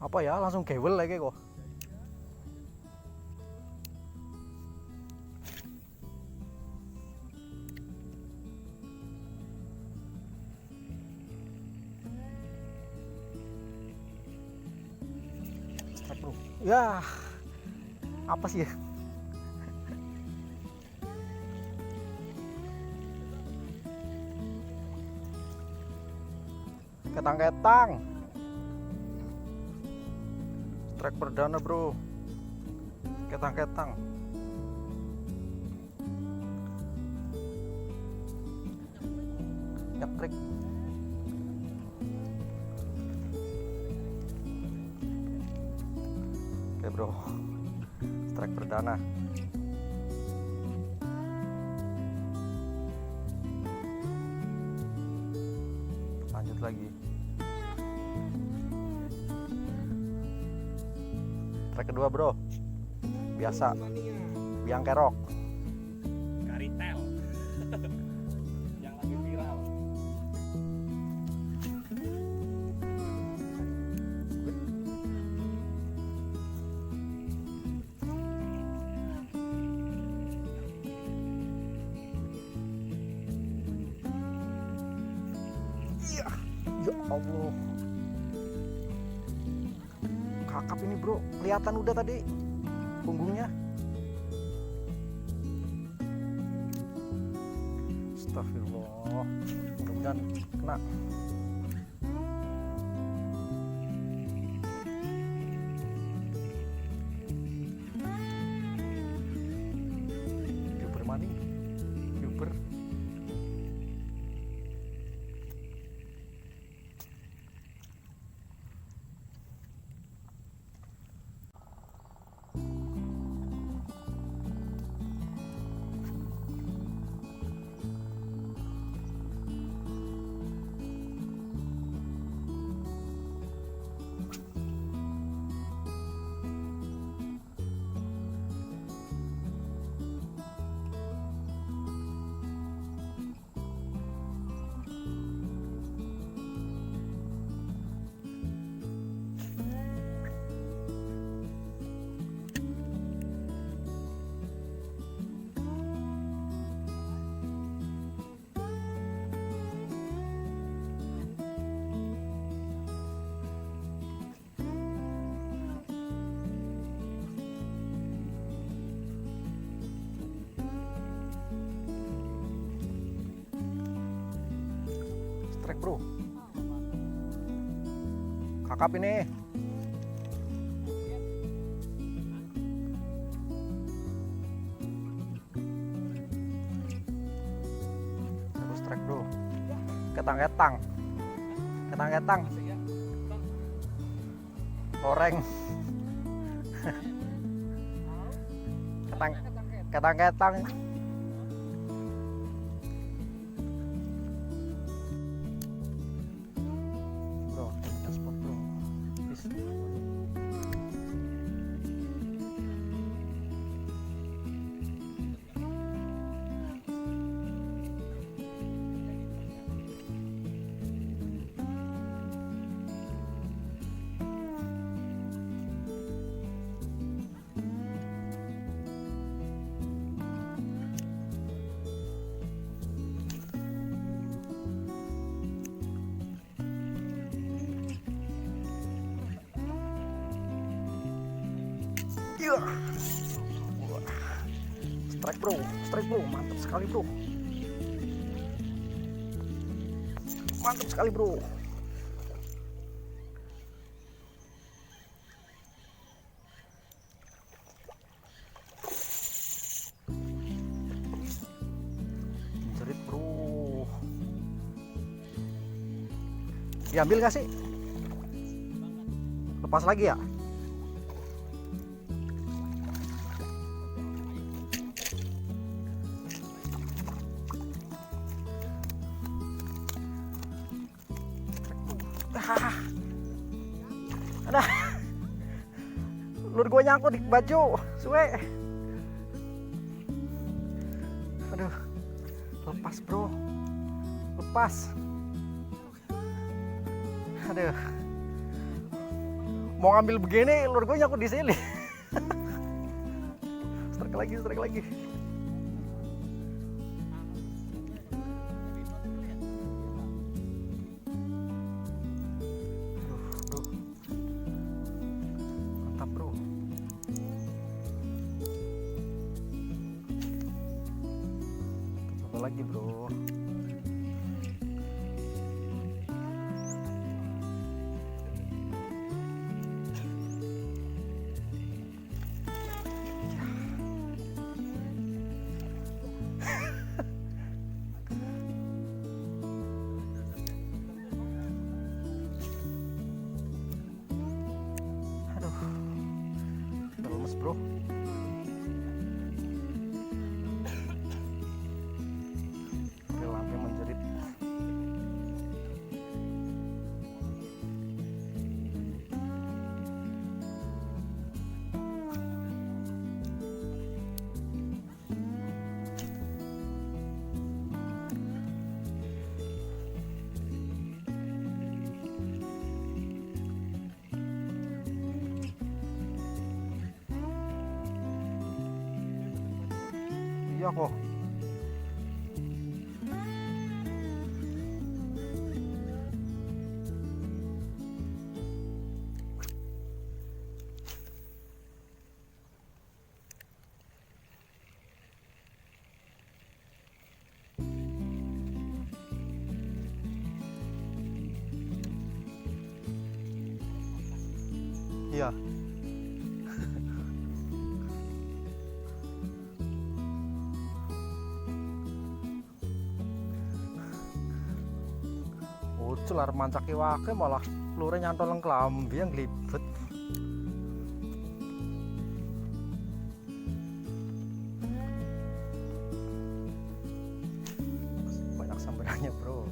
Apa ya, langsung gewel lagi kok. Bro. Ya, apa sih ya? Ketang-ketang. Strike perdana bro. Ketang-ketang. Nyekrik. Oke bro, strike perdana. Lanjut lagi. Strike kedua bro, biasa, biang kerok. Karitel yang lagi viral. Iya, ya Allah. Kakap ini bro, kelihatan udah tadi punggungnya. Astagfirullah, mudah-mudahan kena. Youber mana? Youber. Strike bro, kakap ini. Terus strike bro, ketang-ketang, ketang-ketang, goreng, ketang-ketang. Ya. Strike bro, mantap sekali bro. Mantap sekali bro. Jerit bro. Diambil gak sih? Lepas lagi ya? Ada lur gue nyangkut di baju suwe. Aduh, lepas bro, lepas. Aduh, mau ngambil begini, lur gue nyangkut di sini. Strike lagi. Bro. Mantap, bro. Satu lagi, bro. Lemes, bro. Lampu menjerit. Iya kok. Iya. Ucul arep mancake wake malah lure nyantol nang klambi yang glibet. Banyak sambarannya, bro.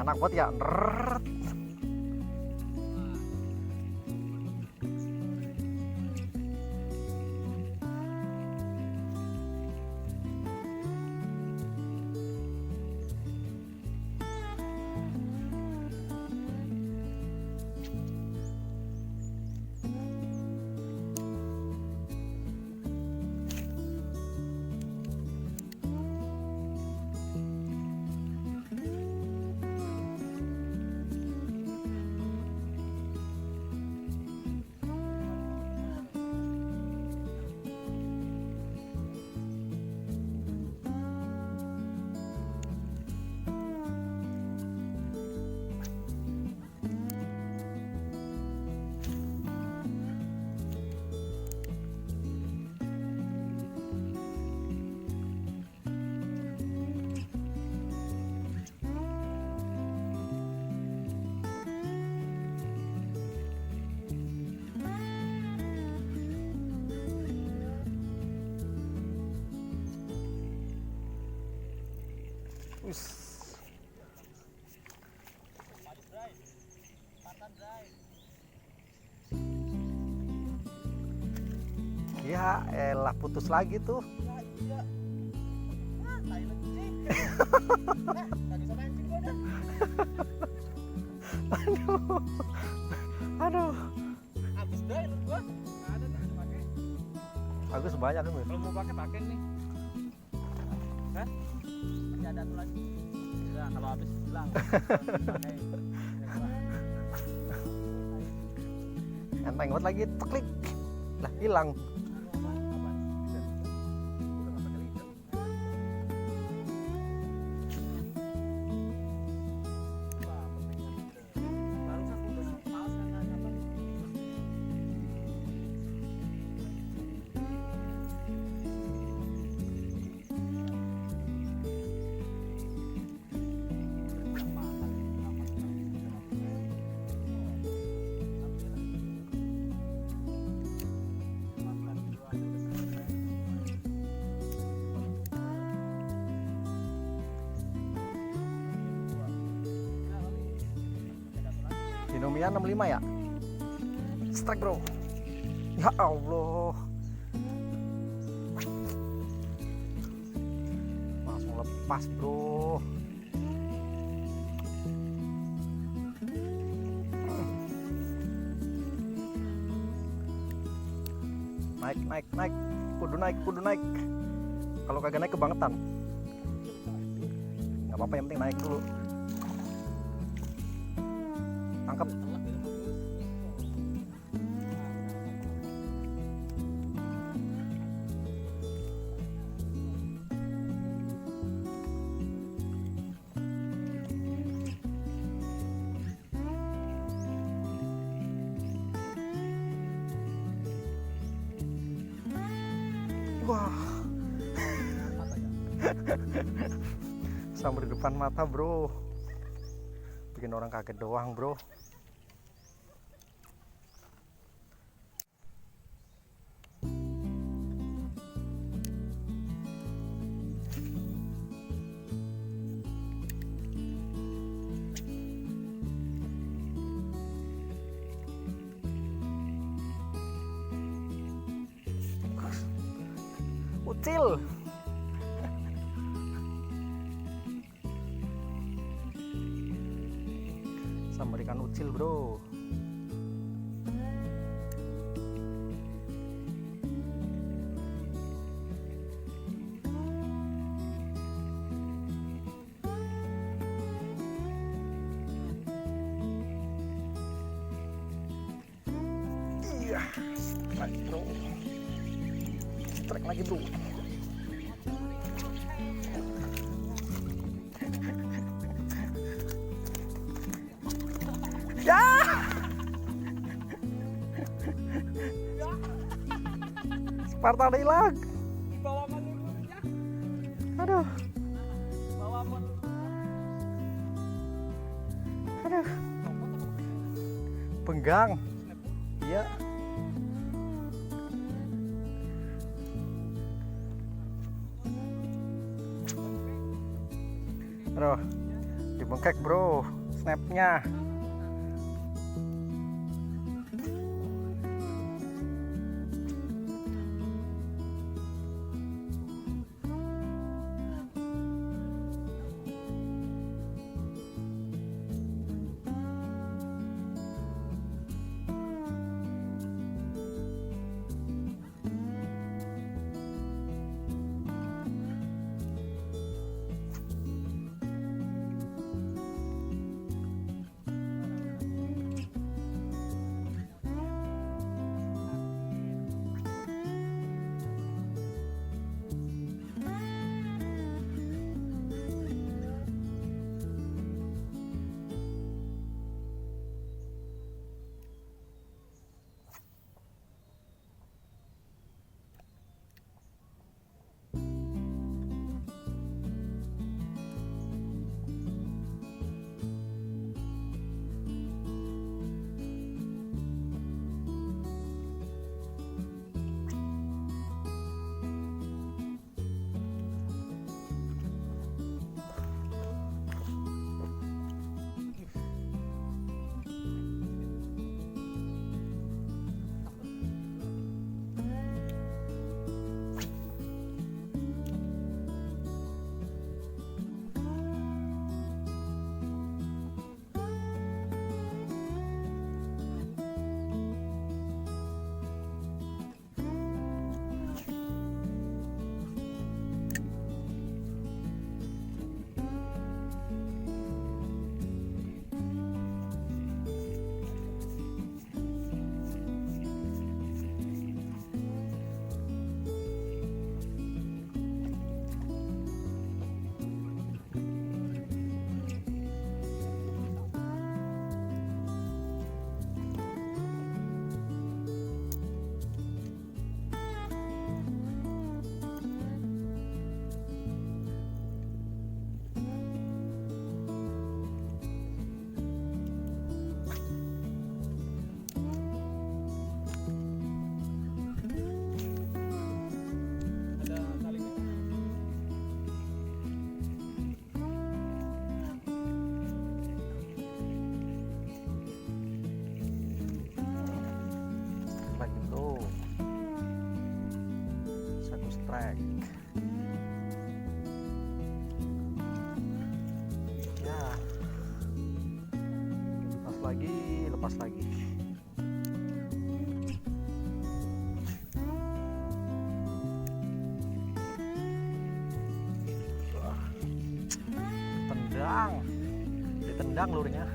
Enak banget ya. Neret. Ya elah, putus lagi tuh. Aduh. Habis deh lu gua. Ada nih pakai. Bagus banyak nih. Kalau mau pakai nih. Hah? Masih ada tuh lagi. Ya, kalau habis hilang. Enteng banget lagi, teklik. Lah hilang. sebelumnya 65 ya. Strike bro. Ya Allah. Langsung lepas bro. Naik. Kudu naik. Kalau kagak naik kebangetan. Nggak apa-apa, yang penting naik dulu. Tangkap. Wah. Sambar di depan mata bro. Bikin orang kaget doang bro. Ucil. Sambar ikan ucil bro. Iya, strike bro. Strike lagi bro. Ya. Sparta ada hilang. Bawa menurun ya. Aduh. Bawa menurun. Aduh. Penggang. Iya. Aduh. Dibengkek bro. Snapnya. strike. Ya, lepas lagi. Wah, ditendang lurnya.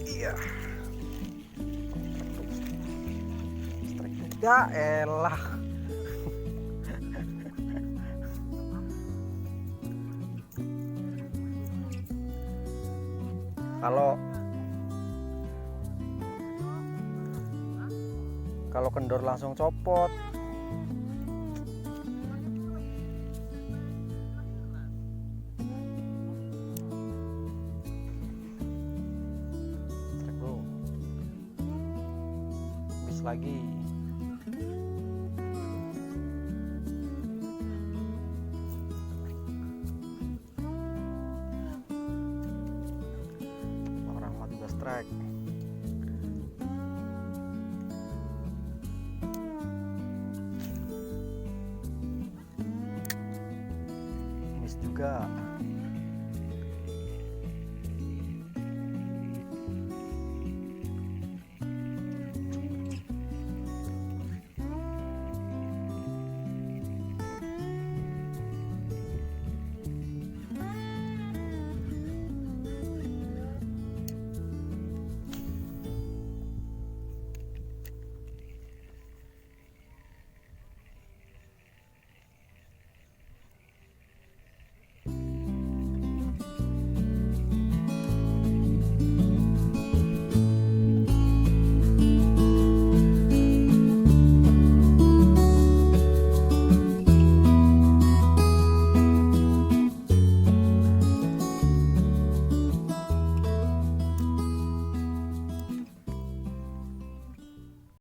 Iya. Strike 3, elah. Kalau kendor langsung copot. Strike bro. Habis lagi. Rahmat juga strike. Miss juga.